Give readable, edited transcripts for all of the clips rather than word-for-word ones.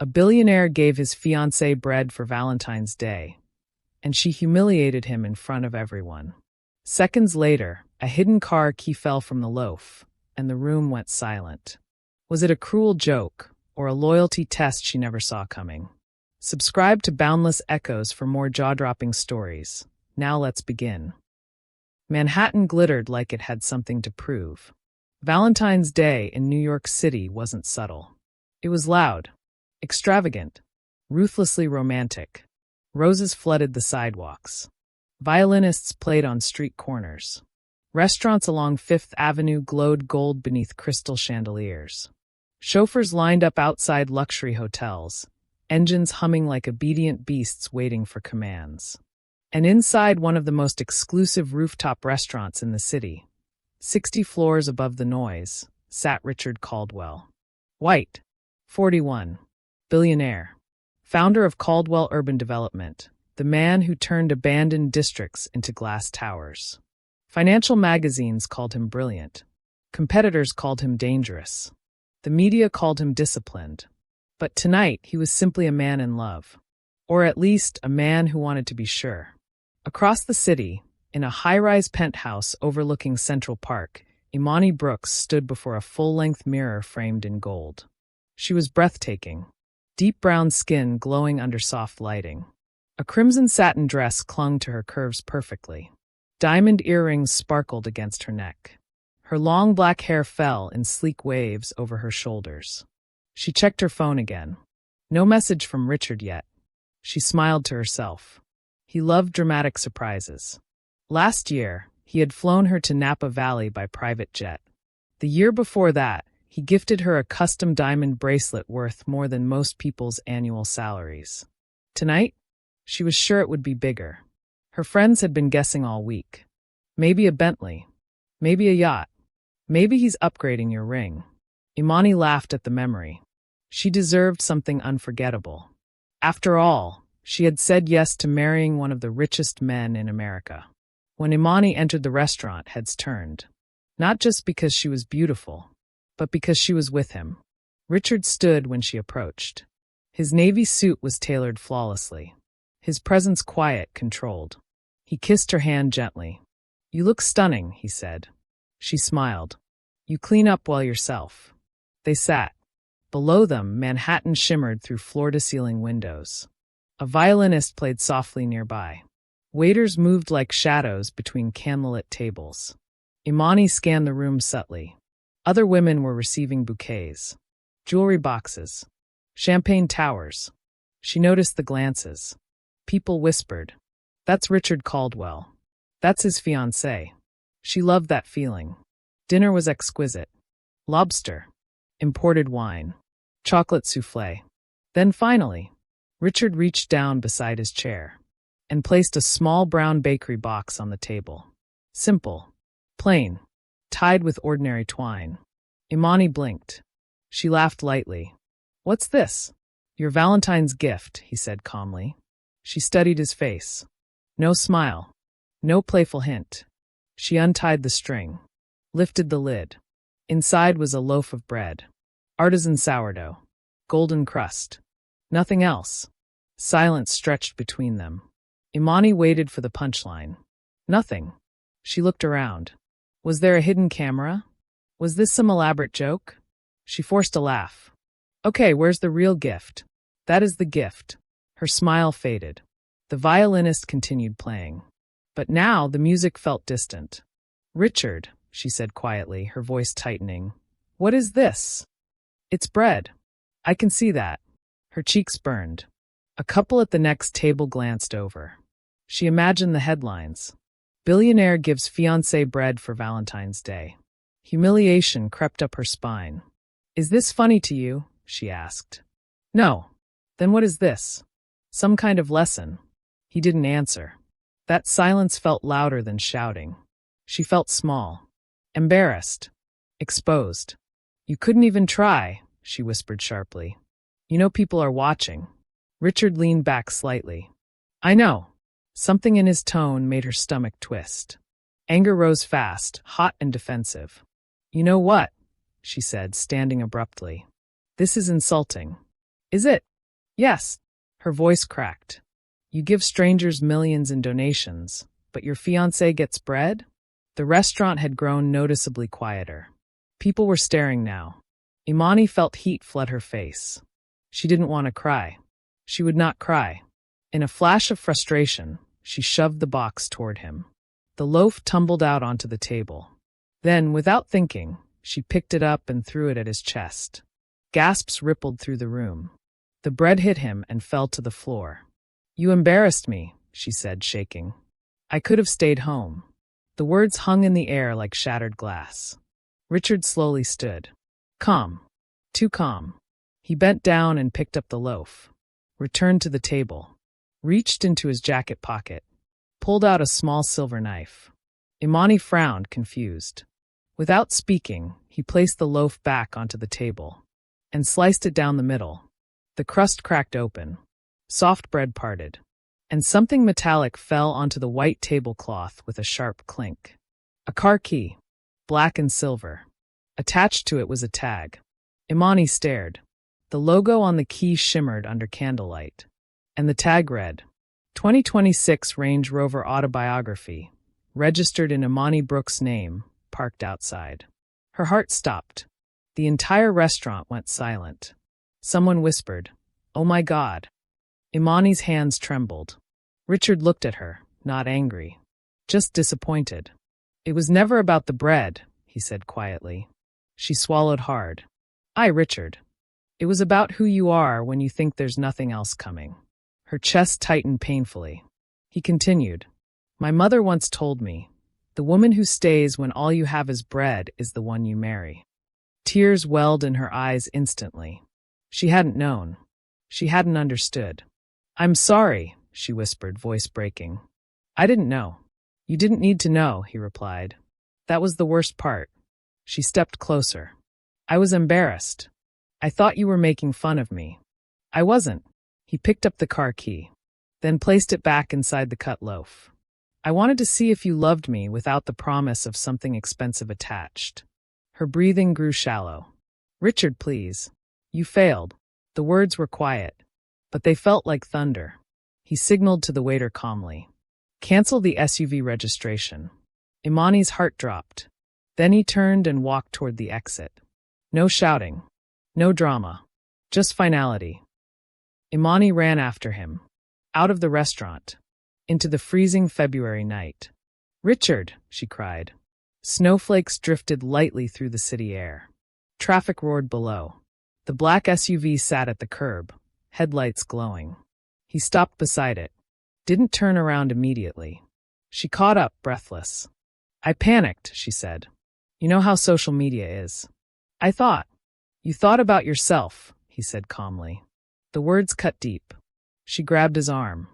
A billionaire gave his fiancée bread for Valentine's Day, and she humiliated him in front of everyone. Seconds later, a hidden car key fell from the loaf, and the room went silent. Was it a cruel joke, or a loyalty test she never saw coming? Subscribe to Boundless Echoes for more jaw-dropping stories. Now let's begin. Manhattan glittered like it had something to prove. Valentine's Day in New York City wasn't subtle. It was loud, extravagant, ruthlessly romantic. Roses flooded the sidewalks. Violinists played on street corners. Restaurants along Fifth Avenue glowed gold beneath crystal chandeliers. Chauffeurs lined up outside luxury hotels, engines humming like obedient beasts waiting for commands. And inside one of the most exclusive rooftop restaurants in the city, 60 floors above the noise, sat Richard Caldwell. White, 41, billionaire, founder of Caldwell Urban Development, the man who turned abandoned districts into glass towers. Financial magazines called him brilliant. Competitors called him dangerous. The media called him disciplined. But tonight he was simply a man in love. Or at least a man who wanted to be sure. Across the city, in a high-rise penthouse overlooking Central Park, Imani Brooks stood before a full-length mirror framed in gold. She was breathtaking, deep brown skin glowing under soft lighting. A crimson satin dress clung to her curves perfectly. Diamond earrings sparkled against her neck. Her long black hair fell in sleek waves over her shoulders. She checked her phone again. No message from Richard yet. She smiled to herself. He loved dramatic surprises. Last year, he had flown her to Napa Valley by private jet. The year before that, he gifted her a custom diamond bracelet worth more than most people's annual salaries. Tonight, she was sure it would be bigger. Her friends had been guessing all week. Maybe a Bentley. Maybe a yacht. Maybe he's upgrading your ring. Imani laughed at the memory. She deserved something unforgettable. After all, she had said yes to marrying one of the richest men in America. When Imani entered the restaurant, heads turned. Not just because she was beautiful, but because she was with him. Richard stood when she approached. His navy suit was tailored flawlessly. His presence quiet, controlled. He kissed her hand gently. "You look stunning," he said. She smiled. "You clean up well yourself." They sat. Below them, Manhattan shimmered through floor-to-ceiling windows. A violinist played softly nearby. Waiters moved like shadows between candlelit tables. Imani scanned the room subtly. Other women were receiving bouquets. Jewelry boxes. Champagne towers. She noticed the glances. People whispered, "That's Richard Caldwell. That's his fiancée." She loved that feeling. Dinner was exquisite. Lobster. Imported wine. Chocolate soufflé. Then finally, Richard reached down beside his chair and placed a small brown bakery box on the table. Simple. Plain. Tied with ordinary twine. Imani blinked. She laughed lightly. "What's this?" "Your Valentine's gift," he said calmly. She studied his face. No smile. No playful hint. She untied the string. Lifted the lid. Inside was a loaf of bread. Artisan sourdough. Golden crust. Nothing else. Silence stretched between them. Imani waited for the punchline. Nothing. She looked around. Was there a hidden camera? Was this some elaborate joke? She forced a laugh. "Okay, where's the real gift?" "That is the gift." Her smile faded. The violinist continued playing. But now the music felt distant. "Richard," she said quietly, her voice tightening. "What is this?" "It's bread." "I can see that." Her cheeks burned. A couple at the next table glanced over. She imagined the headlines. Billionaire gives fiancé bread for Valentine's Day. Humiliation crept up her spine. "Is this funny to you?" she asked. "No." "Then what is this?" "Some kind of lesson." He didn't answer. That silence felt louder than shouting. She felt small. Embarrassed. Exposed. "You couldn't even try," she whispered sharply. "You know people are watching." Richard leaned back slightly. "I know." Something in his tone made her stomach twist. Anger rose fast, hot and defensive. "You know what?" she said, standing abruptly. "This is insulting." "Is it?" Yes. Her voice cracked. You give strangers millions in donations, but your fiancé gets bread? The restaurant had grown noticeably quieter. People were staring now. Imani felt heat flood her face. She didn't want to cry. She would not cry. In a flash of frustration, she shoved the box toward him. The loaf tumbled out onto the table. Then, without thinking, she picked it up and threw it at his chest. Gasps rippled through the room. The bread hit him and fell to the floor. You embarrassed me, she said, shaking. I could have stayed home. The words hung in the air like shattered glass. Richard slowly stood. Calm. Too calm. He bent down and picked up the loaf. Returned to the table. Reached into his jacket pocket. Pulled out a small silver knife. Imani frowned, confused. Without speaking, he placed the loaf back onto the table and sliced it down the middle. The crust cracked open. Soft bread parted. And something metallic fell onto the white tablecloth with a sharp clink. A car key. Black and silver. Attached to it was a tag. Imani stared. The logo on the key shimmered under candlelight. And the tag read, 2026 Range Rover Autobiography, registered in Imani Brooks' name, parked outside. Her heart stopped. The entire restaurant went silent. Someone whispered, Oh my God. Imani's hands trembled. Richard looked at her, not angry, just disappointed. It was never about the bread, he said quietly. She swallowed hard. Richard. It was about who you are when you think there's nothing else coming. Her chest tightened painfully. He continued, My mother once told me, the woman who stays when all you have is bread is the one you marry. Tears welled in her eyes instantly. She hadn't known. She hadn't understood. I'm sorry, she whispered, voice breaking. I didn't know. You didn't need to know, he replied. That was the worst part. She stepped closer. I was embarrassed. I thought you were making fun of me. I wasn't. He picked up the car key, then placed it back inside the cut loaf. I wanted to see if you loved me without the promise of something expensive attached. Her breathing grew shallow. Richard, please. You failed. The words were quiet, but they felt like thunder. He signaled to the waiter calmly. Cancel the SUV registration. Imani's heart dropped. Then he turned and walked toward the exit. No shouting. No drama. Just finality. Imani ran after him. Out of the restaurant. Into the freezing February night. Richard, she cried. Snowflakes drifted lightly through the city air. Traffic roared below. The black SUV sat at the curb, headlights glowing. He stopped beside it. Didn't turn around immediately. She caught up, breathless. I panicked, she said. You know how social media is. I thought. You thought about yourself, he said calmly. The words cut deep. She grabbed his arm.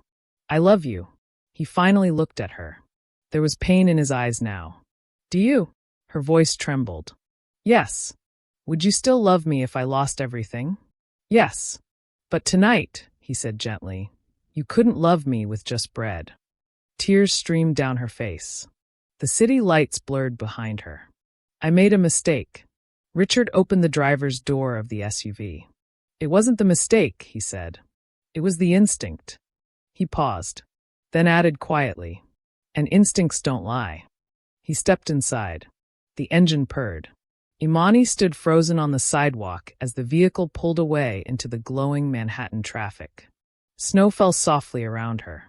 I love you. He finally looked at her. There was pain in his eyes now. Do you? Her voice trembled. Yes. Would you still love me if I lost everything? Yes. But tonight, he said gently, you couldn't love me with just bread. Tears streamed down her face. The city lights blurred behind her. I made a mistake. Richard opened the driver's door of the SUV. It wasn't the mistake, he said. It was the instinct. He paused, then added quietly, and instincts don't lie. He stepped inside. The engine purred. Imani stood frozen on the sidewalk as the vehicle pulled away into the glowing Manhattan traffic. Snow fell softly around her.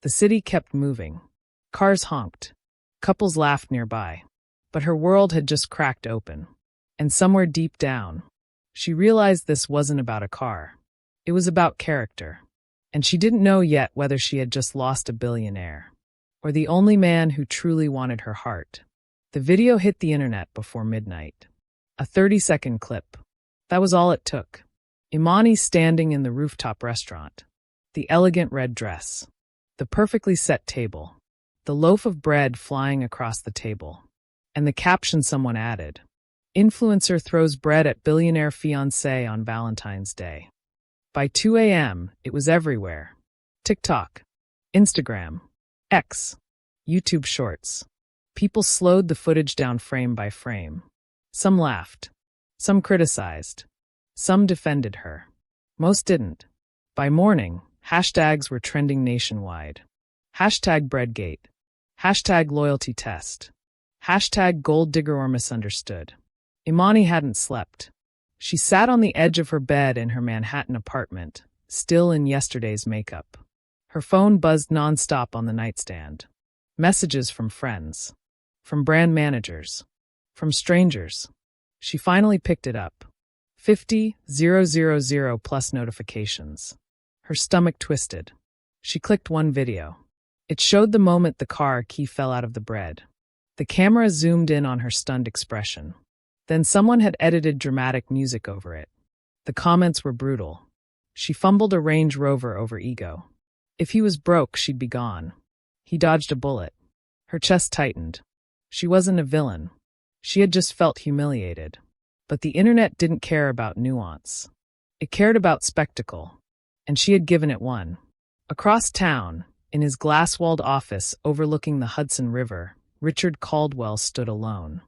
The city kept moving. Cars honked. Couples laughed nearby. But her world had just cracked open. And somewhere deep down, she realized this wasn't about a car. It was about character. And she didn't know yet whether she had just lost a billionaire, or the only man who truly wanted her heart. The video hit the internet before midnight. A 30-second clip. That was all it took. Imani standing in the rooftop restaurant. The elegant red dress. The perfectly set table. The loaf of bread flying across the table. And the caption someone added. Influencer throws bread at billionaire fiancé on Valentine's Day. By 2 a.m., it was everywhere. TikTok, Instagram, X, YouTube Shorts. People slowed the footage down frame by frame. Some laughed. Some criticized. Some defended her. Most didn't. By morning, hashtags were trending nationwide. Hashtag breadgate. Hashtag loyalty test. Hashtag gold digger or misunderstood. Imani hadn't slept. She sat on the edge of her bed in her Manhattan apartment, still in yesterday's makeup. Her phone buzzed nonstop on the nightstand. Messages from friends. From brand managers. From strangers. She finally picked it up. 50,000 plus notifications. Her stomach twisted. She clicked one video. It showed the moment the car key fell out of the bread. The camera zoomed in on her stunned expression. Then someone had edited dramatic music over it. The comments were brutal. She fumbled a Range Rover over ego. If he was broke, she'd be gone. He dodged a bullet. Her chest tightened. She wasn't a villain. She had just felt humiliated. But the internet didn't care about nuance. It cared about spectacle. And she had given it one. Across town, in his glass-walled office overlooking the Hudson River, Richard Caldwell stood alone.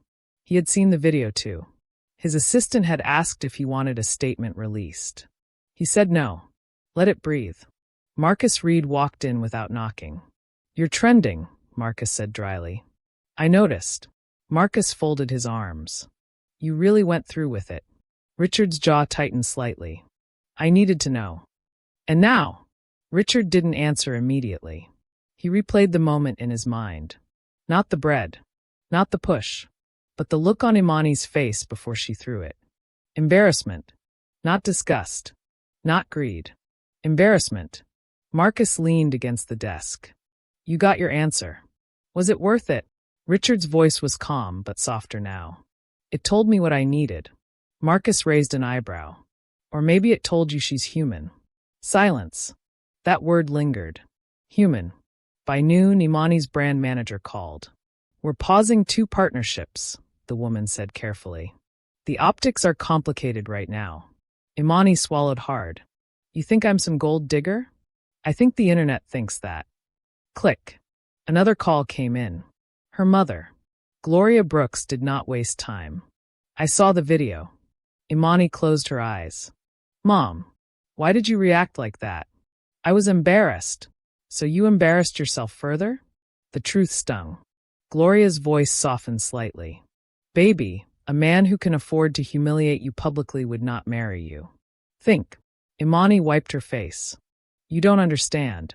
He had seen the video too. His assistant had asked if he wanted a statement released. He said no. Let it breathe. Marcus Reed walked in without knocking. "You're trending," Marcus said dryly. "I noticed." Marcus folded his arms. "You really went through with it." Richard's jaw tightened slightly. "I needed to know." "And now?" Richard didn't answer immediately. He replayed the moment in his mind. Not the bread. Not the push. But the look on Imani's face before she threw it. Embarrassment. Not disgust. Not greed. Embarrassment. Marcus leaned against the desk. "You got your answer. Was it worth it?" Richard's voice was calm but softer now. "It told me what I needed." Marcus raised an eyebrow. "Or maybe it told you she's human." Silence. That word lingered. Human. By noon, Imani's brand manager called. "We're pausing 2 partnerships," the woman said carefully. "The optics are complicated right now." Imani swallowed hard. "You think I'm some gold digger?" "I think the internet thinks that." Click. Another call came in. Her mother. Gloria Brooks did not waste time. "I saw the video." Imani closed her eyes. "Mom, why did you react like that?" "I was embarrassed." "So you embarrassed yourself further?" The truth stung. Gloria's voice softened slightly. "Baby, a man who can afford to humiliate you publicly would not marry you. Think." Imani wiped her face. "You don't understand.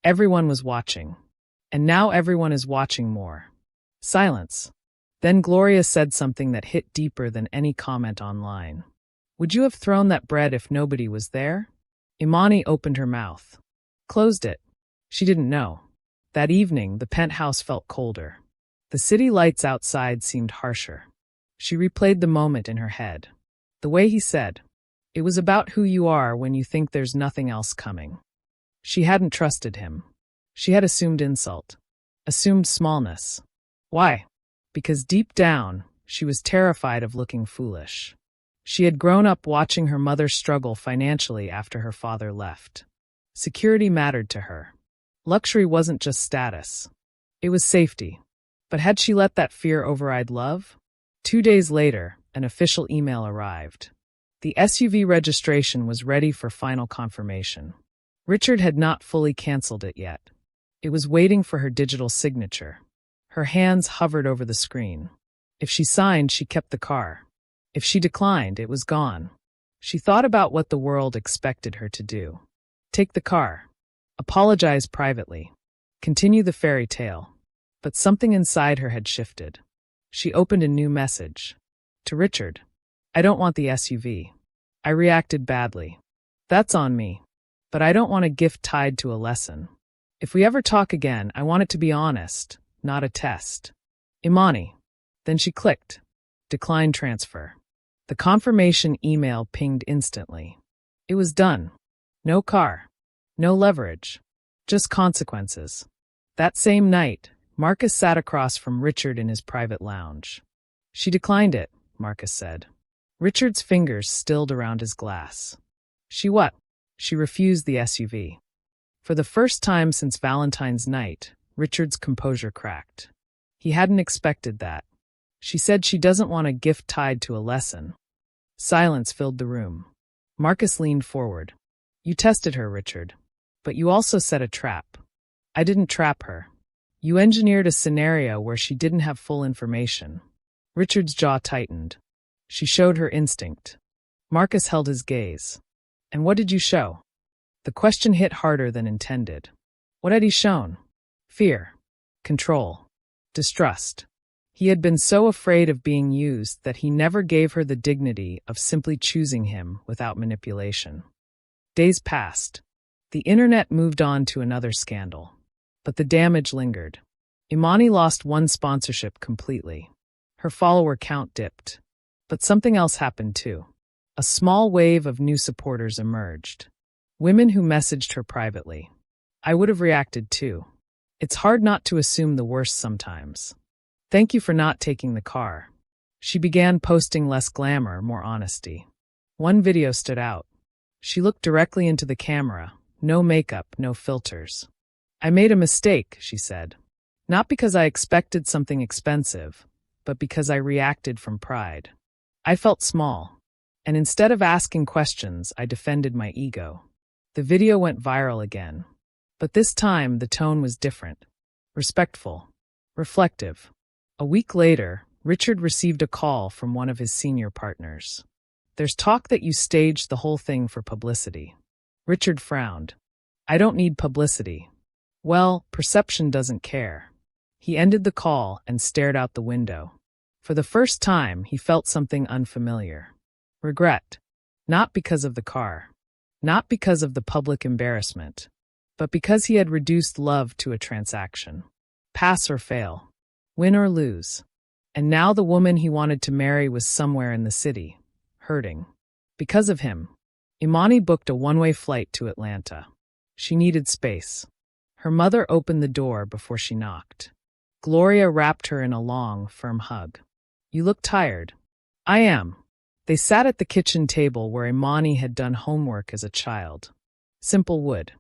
Everyone was watching. And now everyone is watching more." Silence. Then Gloria said something that hit deeper than any comment online. "Would you have thrown that bread if nobody was there?" Imani opened her mouth. Closed it. She didn't know. That evening, the penthouse felt colder. The city lights outside seemed harsher. She replayed the moment in her head. The way he said, "It was about who you are when you think there's nothing else coming." She hadn't trusted him. She had assumed insult. Assumed smallness. Why? Because deep down, she was terrified of looking foolish. She had grown up watching her mother struggle financially after her father left. Security mattered to her. Luxury wasn't just status. It was safety. But had she let that fear override love? 2 days later, an official email arrived. The SUV registration was ready for final confirmation. Richard had not fully canceled it yet. It was waiting for her digital signature. Her hands hovered over the screen. If she signed, she kept the car. If she declined, it was gone. She thought about what the world expected her to do. Take the car. Apologize privately. Continue the fairy tale. But something inside her had shifted. She opened a new message. To Richard. "I don't want the SUV. I reacted badly. That's on me. But I don't want a gift tied to a lesson. If we ever talk again, I want it to be honest, not a test. Imani." Then she clicked. Decline transfer. The confirmation email pinged instantly. It was done. No car. No leverage. Just consequences. That same night, Marcus sat across from Richard in his private lounge. "She declined it," Marcus said. Richard's fingers stilled around his glass. "She what?" "She refused the SUV." For the first time since Valentine's night, Richard's composure cracked. He hadn't expected that. "She said she doesn't want a gift tied to a lesson." Silence filled the room. Marcus leaned forward. You tested her, Richard. But you also set a trap. I didn't trap her. You engineered a scenario where she didn't have full information. Richard's jaw tightened. She showed her instinct. Marcus held his gaze. And what did you show? The question hit harder than intended. What had he shown? Fear. Control. Distrust. He had been so afraid of being used that he never gave her the dignity of simply choosing him without manipulation. Days passed. The internet moved on to another scandal. But the damage lingered. Imani lost one sponsorship completely. Her follower count dipped. But something else happened too. A small wave of new supporters emerged. Women who messaged her privately. I would have reacted too. It's hard not to assume the worst sometimes. Thank you for not taking the car. She began posting less glamour, more honesty. One video stood out. She looked directly into the camera. No makeup, no filters. I made a mistake, she said. Not because I expected something expensive, but because I reacted from pride. I felt small. And instead of asking questions, I defended my ego. The video went viral again. But this time, the tone was different. Respectful. Reflective. A week later, Richard received a call from one of his senior partners. There's talk that you staged the whole thing for publicity. Richard frowned. I don't need publicity. Well, perception doesn't care. He ended the call and stared out the window. For the first time, he felt something unfamiliar. Regret. Not because of the car. Not because of the public embarrassment. But because he had reduced love to a transaction. Pass or fail. Win or lose. And now the woman he wanted to marry was somewhere in the city, hurting. Because of him, Imani booked a one-way flight to Atlanta. She needed space. Her mother opened the door before she knocked. Gloria wrapped her in a long, firm hug. You look tired. I am. They sat at the kitchen table where Imani had done homework as a child. Simple wood.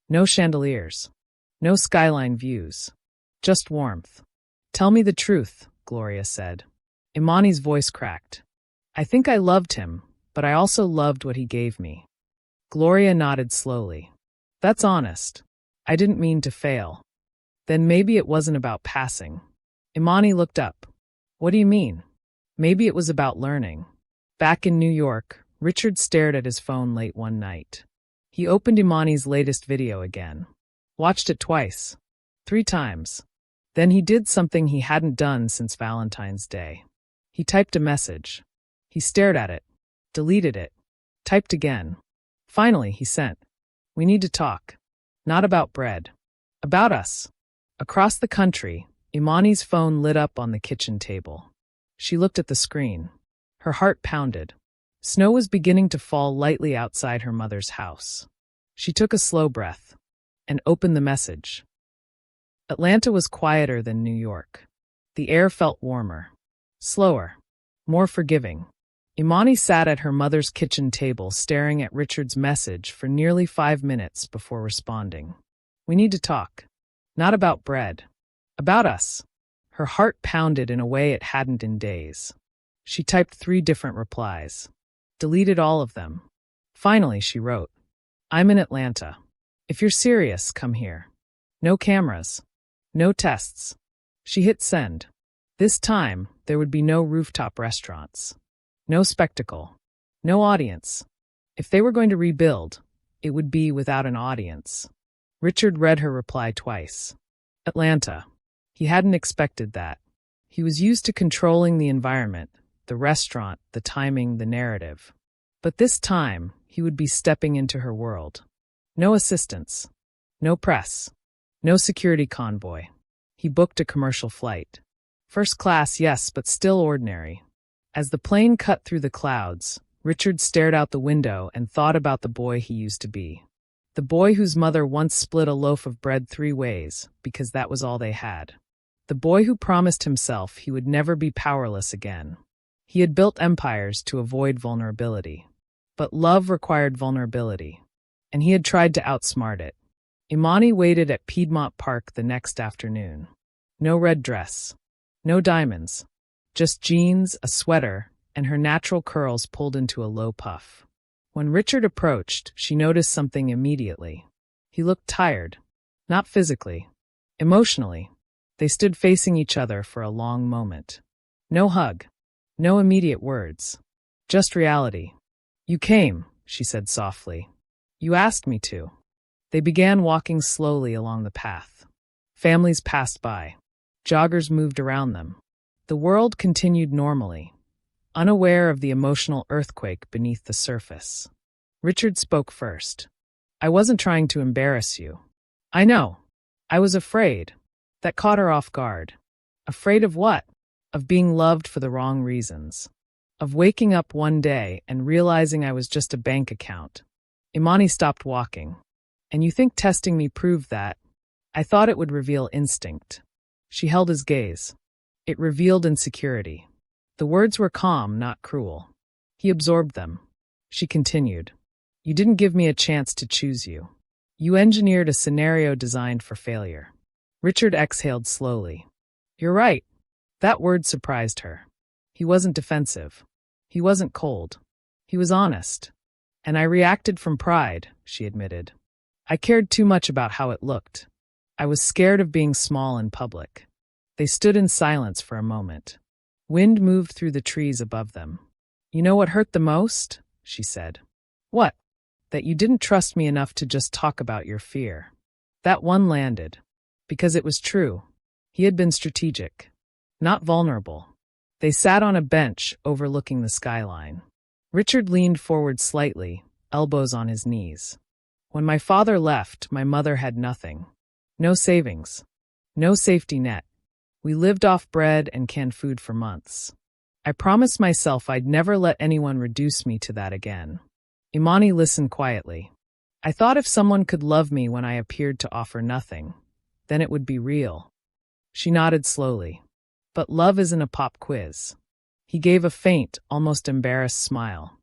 No chandeliers. No skyline views. Just warmth. Tell me the truth, Gloria said. Imani's voice cracked. I think I loved him, but I also loved what he gave me. Gloria nodded slowly. That's honest. I didn't mean to fail. Then maybe it wasn't about passing. Imani looked up. What do you mean? Maybe it was about learning. Back in New York, Richard stared at his phone late one night. He opened Imani's latest video again. Watched it twice. 3 times. Then he did something he hadn't done since Valentine's Day. He typed a message. He stared at it. Deleted it. Typed again. Finally, he sent. We need to talk. Not about bread. About us. Across the country, Imani's phone lit up on the kitchen table. She looked at the screen. Her heart pounded. Snow was beginning to fall lightly outside her mother's house. She took a slow breath and opened the message. Atlanta was quieter than New York. The air felt warmer, slower, more forgiving. Imani sat at her mother's kitchen table staring at Richard's message for nearly 5 minutes before responding. We need to talk. Not about bread. About us. Her heart pounded in a way it hadn't in days. She typed 3 different replies. Deleted all of them. Finally, she wrote, I'm in Atlanta. If you're serious, come here. No cameras. No tests. She hit send. This time, there would be no rooftop restaurants. No spectacle. No audience. If they were going to rebuild, it would be without an audience. Richard read her reply twice. Atlanta. He hadn't expected that. He was used to controlling the environment, the restaurant, the timing, the narrative. But this time, he would be stepping into her world. No assistance. No press. No security convoy. He booked a commercial flight. First class, yes, but still ordinary. As the plane cut through the clouds, Richard stared out the window and thought about the boy he used to be. The boy whose mother once split a loaf of bread 3 ways, because that was all they had. The boy who promised himself he would never be powerless again. He had built empires to avoid vulnerability. But love required vulnerability. And he had tried to outsmart it. Imani waited at Piedmont Park the next afternoon. No red dress. No diamonds. Just jeans, a sweater, and her natural curls pulled into a low puff. When Richard approached, she noticed something immediately. He looked tired. Not physically. Emotionally. They stood facing each other for a long moment. No hug. No immediate words. Just reality. "You came," she said softly. "You asked me to." They began walking slowly along the path. Families passed by. Joggers moved around them. The world continued normally, unaware of the emotional earthquake beneath the surface. Richard spoke first. "I wasn't trying to embarrass you. I know. I was afraid." That caught her off guard. Afraid of what? Of being loved for the wrong reasons. Of waking up one day and realizing I was just a bank account. Imani stopped walking. "And you think testing me proved that?" "I thought it would reveal instinct." She held his gaze. It revealed insecurity. The words were calm, not cruel. He absorbed them. She continued. "You didn't give me a chance to choose you. You engineered a scenario designed for failure." Richard exhaled slowly. "You're right." That word surprised her. He wasn't defensive. He wasn't cold. He was honest. "And I reacted from pride," she admitted. "I cared too much about how it looked. I was scared of being small in public." They stood in silence for a moment. Wind moved through the trees above them. "You know what hurt the most?" she said. "What?" "That you didn't trust me enough to just talk about your fear." That one landed. Because it was true. He had been strategic. Not vulnerable. They sat on a bench overlooking the skyline. Richard leaned forward slightly, elbows on his knees. "When my father left, my mother had nothing. No savings. No safety net. We lived off bread and canned food for months. I promised myself I'd never let anyone reduce me to that again." Imani listened quietly. "I thought if someone could love me when I appeared to offer nothing, then it would be real." She nodded slowly. "But love isn't a pop quiz." He gave a faint, almost embarrassed smile.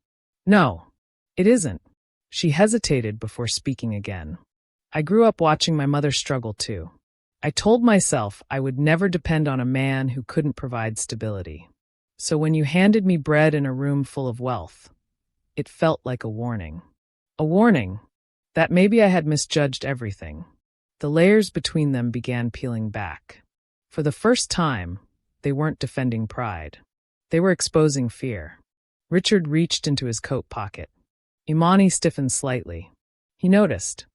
"No, it isn't." She hesitated before speaking again. "I grew up watching my mother struggle too. I told myself I would never depend on a man who couldn't provide stability. So when you handed me bread in a room full of wealth, it felt like a warning. A warning that maybe I had misjudged everything." The layers between them began peeling back. For the first time, they weren't defending pride. They were exposing fear. Richard reached into his coat pocket. Imani stiffened slightly. He noticed.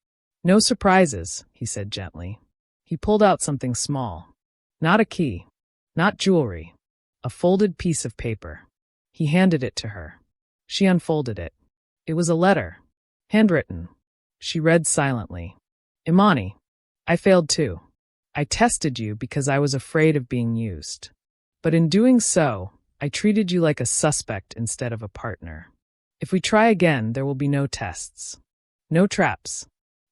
"No surprises," he said gently. He pulled out something small. Not a key. Not jewelry. A folded piece of paper. He handed it to her. She unfolded it. It was a letter. Handwritten. She read silently. "Imani, I failed too. I tested you because I was afraid of being used. But in doing so, I treated you like a suspect instead of a partner. If we try again, there will be no tests. No traps.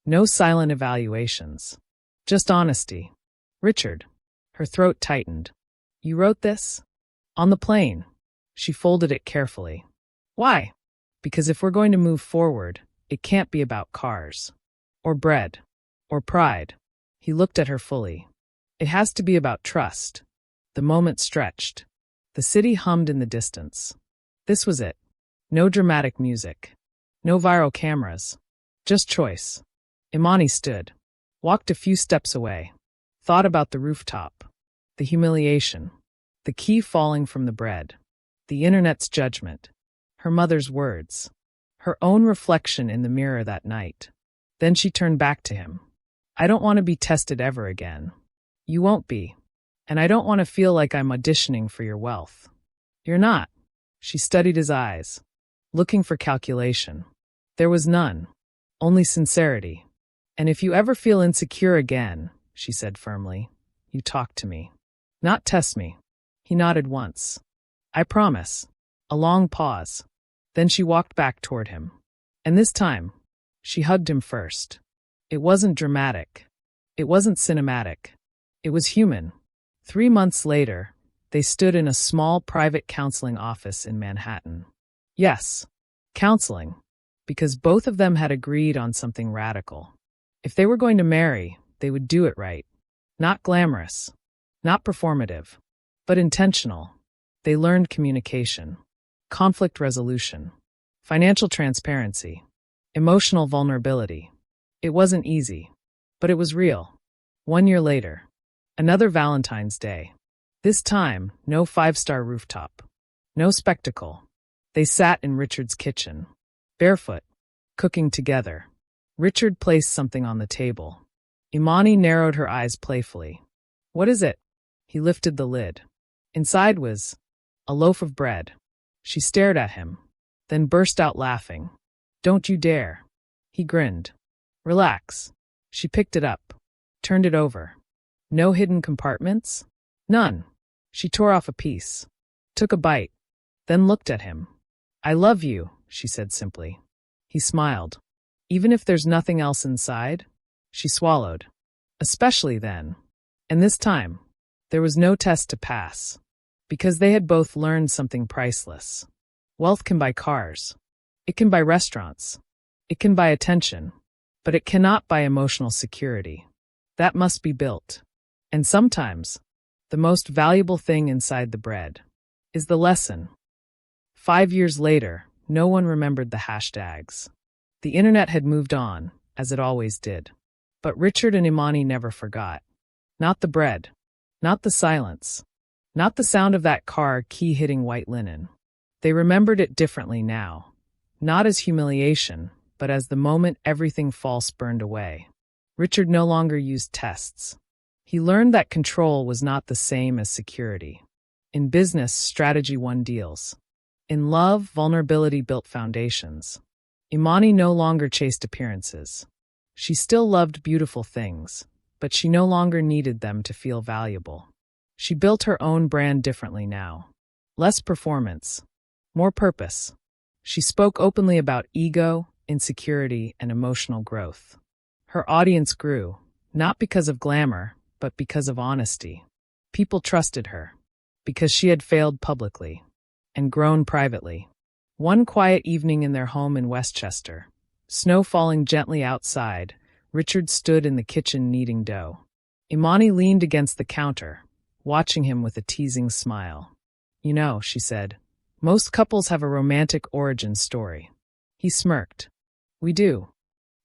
No silent evaluations. Just honesty." "Richard." Her throat tightened. "You wrote this?" "On the plane." She folded it carefully. "Why?" "Because if we're going to move forward, it can't be about cars. Or bread. Or pride." He looked at her fully. "It has to be about trust." The moment stretched. The city hummed in the distance. This was it. No dramatic music. No viral cameras. Just choice. Imani stood. Walked a few steps away. Thought about the rooftop. The humiliation. The key falling from the bread. The internet's judgment. Her mother's words. Her own reflection in the mirror that night. Then she turned back to him. "I don't want to be tested ever again." "You won't be. And I don't want to feel like I'm auditioning for your wealth." "You're not." She studied his eyes, looking for calculation. There was none. Only sincerity. "And if you ever feel insecure again," she said firmly, "you talk to me. Not test me." He nodded once. "I promise." A long pause. Then she walked back toward him. And this time, she hugged him first. It wasn't dramatic. It wasn't cinematic. It was human. 3 months later, they stood in a small private counseling office in Manhattan. Yes, counseling. Because both of them had agreed on something radical. If they were going to marry, they would do it right. Not glamorous. Not performative. But intentional. They learned communication. Conflict resolution. financial transparency, emotional vulnerability. It wasn't easy, but it was real. 1 year later, another Valentine's Day. This time, no five-star rooftop. No spectacle. They sat in Richard's kitchen, barefoot, cooking together. Richard placed something on the table. Imani narrowed her eyes playfully. "What is it?" He lifted the lid. Inside was a loaf of bread. She stared at him, then burst out laughing. "Don't you dare." He grinned. "Relax." She picked it up, turned it over. No hidden compartments? None. She tore off a piece, took a bite, then looked at him. "I love you," she said simply. He smiled. "Even if there's nothing else inside?" She swallowed. "Especially then." And this time, there was no test to pass, because they had both learned something priceless. Wealth can buy cars. It can buy restaurants. It can buy attention, but it cannot buy emotional security. That must be built. And sometimes, the most valuable thing inside the bread is the lesson. 5 years later, no one remembered the hashtags. The internet had moved on, as it always did. But Richard and Imani never forgot. Not the bread. Not the silence. Not the sound of that car key hitting white linen. They remembered it differently now. Not as humiliation, but as the moment everything false burned away. Richard no longer used tests. He learned that control was not the same as security. In business, strategy won deals. In love, vulnerability built foundations. Imani no longer chased appearances. She still loved beautiful things, but she no longer needed them to feel valuable. She built her own brand differently now. Less performance, more purpose. She spoke openly about ego, insecurity, and emotional growth. Her audience grew, not because of glamour, but because of honesty. People trusted her, because she had failed publicly and grown privately. One quiet evening in their home in Westchester, snow falling gently outside, Richard stood in the kitchen kneading dough. Imani leaned against the counter, watching him with a teasing smile. "You know," she said, "most couples have a romantic origin story." He smirked. "We do."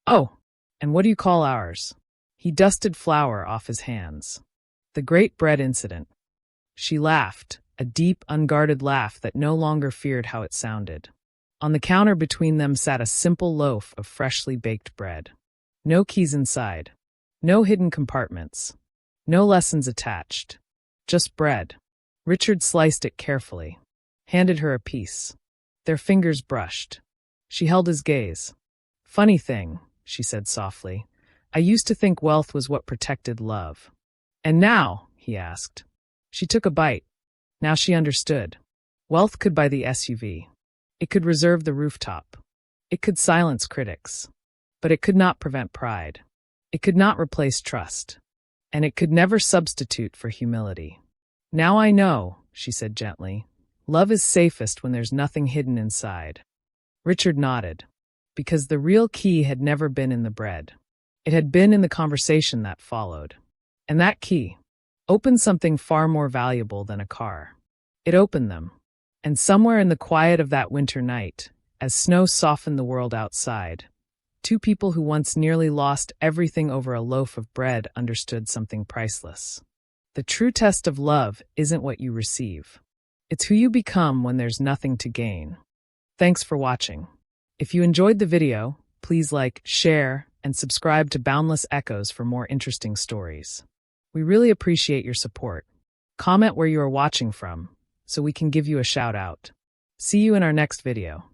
"Oh, and what do you call ours?" He dusted flour off his hands. "The Great Bread Incident." She laughed, a deep, unguarded laugh that no longer feared how it sounded. On the counter between them sat a simple loaf of freshly baked bread. No keys inside. No hidden compartments. No lessons attached. Just bread. Richard sliced it carefully, handed her a piece. Their fingers brushed. She held his gaze. "Funny thing," she said softly, "I used to think wealth was what protected love." "And now?" he asked. She took a bite. Now she understood. Wealth could buy the SUV. It could reserve the rooftop. It could silence critics. But it could not prevent pride. It could not replace trust. And it could never substitute for humility. "Now I know," she said gently. "Love is safest when there's nothing hidden inside." Richard nodded, because the real key had never been in the bread. It had been in the conversation that followed. And that key opened something far more valuable than a car. It opened them. And somewhere in the quiet of that winter night, as snow softened the world outside, two people who once nearly lost everything over a loaf of bread understood something priceless. The true test of love isn't what you receive. It's who you become when there's nothing to gain. Thanks for watching. If you enjoyed the video, please like, share, and subscribe to Boundless Echoes for more interesting stories. We really appreciate your support. Comment where you are watching from, so we can give you a shout out. See you in our next video.